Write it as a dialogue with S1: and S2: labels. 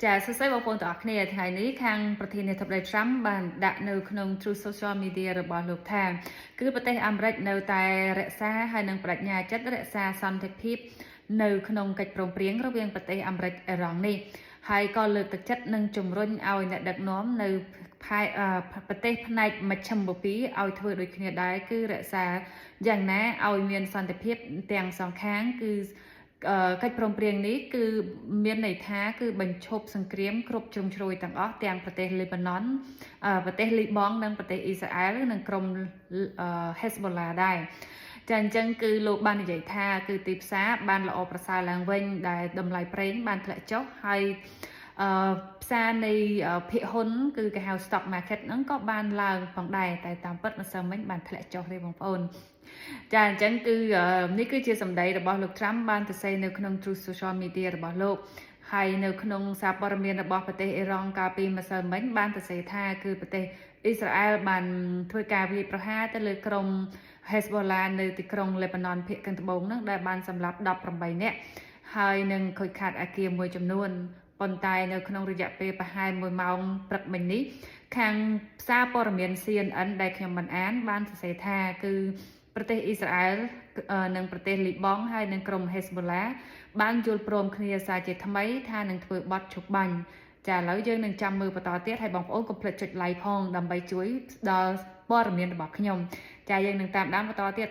S1: ចាសួស្តីបងប្អូនទាំងអស់គ្នាថ្ងៃនេះខាងប្រធានាធិបតី Trump បានដាក់នៅក្នុង True Social Media របស់លោកថាគឺប្រទេសអាមេរិកនៅតែរក្សាហើយនឹងបដិញ្ញាចិត្តរក្សាសន្តិភាពនៅក្នុងកិច្ចព្រមព្រៀងរវាងប្រទេសអាមេរិកអ៊ីរ៉ង់នេះហើយក៏លើកទឹកចិត្តនិងជំរុញឲ្យអ្នកដឹកនាំនៅប្រទេសផ្នែកមជ្ឈិមបូព៌ាឲ្យធ្វើដូចគ្នាដែរគឺរក្សាយ៉ាងណាឲ្យមានសន្តិភាពទាំងសងខាងគឺកិច្ចព្រមព្រៀងនេះគឺមានន័យថាគឺបញ្ឈប់សង្គ្រាមគ្រប់ជ្រុងជ្រោយទាំងអស់ទាំងប្រទេសលីបាណុនប្រទេសលីបង់និងប្រទេសអ៊ីស្រាអែលនិងក្រុមហេសបូឡាដែរចាអញ្ចឹងគឺលោកបាននិយាយថាគឺទីផ្សារបានល្អប្រសើរឡើងវិញដែលតម្លៃប្រេងបានធ្លាក់ចុះហើយផ្សារនៃភាគហ៊ុនគឺគេហៅ stock market ហ្នឹងក៏បានឡើងផងដែរតែតាមពិតម្សិលមិញបានធ្លាក់ចុះទេបងប្អូនចាអញ្ចឹងគឺនេះគឺជាសម្ដីរបស់លោក Trump បានទៅសេនៅក្នុង True Social Media របស់លោកហើយនៅក្នុងសារព័ត៌មានរបស់ប្រទេសអ៊ីរ៉ង់កាលពីម្សិលមិញបានទៅសេថាគឺប្រទេសអ៊ីស្រាអែលបានធ្វើការវាយប្រហារទៅលើក្រុម Hezbollah នៅទីក្រុងលេបាណុនភាគខាងត្បូងនោះដែលបានសម្លាប់18នាក់ហើយនឹងខូចខាតអគារមួយចំនួនប៉ុន្តែនៅក្នុងរយៈពេលប្រហែល1ម៉ោងព្រឹកមិញនេះខាងសារព័ត៌មាន CNN ដែលខ្ញុំបានអានបានសរសេរថាគឺប្រទេសអ៊ីស្រាអែលនិងប្រទេសលីបង់ហើយនិងក្រុម Hezbollah បានយល់ព្រមគ្នាសារជាថ្មីថានឹងធ្វើបទឈប់បាញ់ចាឥឡូវយើងនឹងចាំមើលបន្តទៀតហើយបងប្អូនកុំភ្លេចចុច like ផងដើម្បីជួយដល់ព័ត៌មានរបស់ខ្ញុំចាយើងនឹងតាមដានបន្តទៀត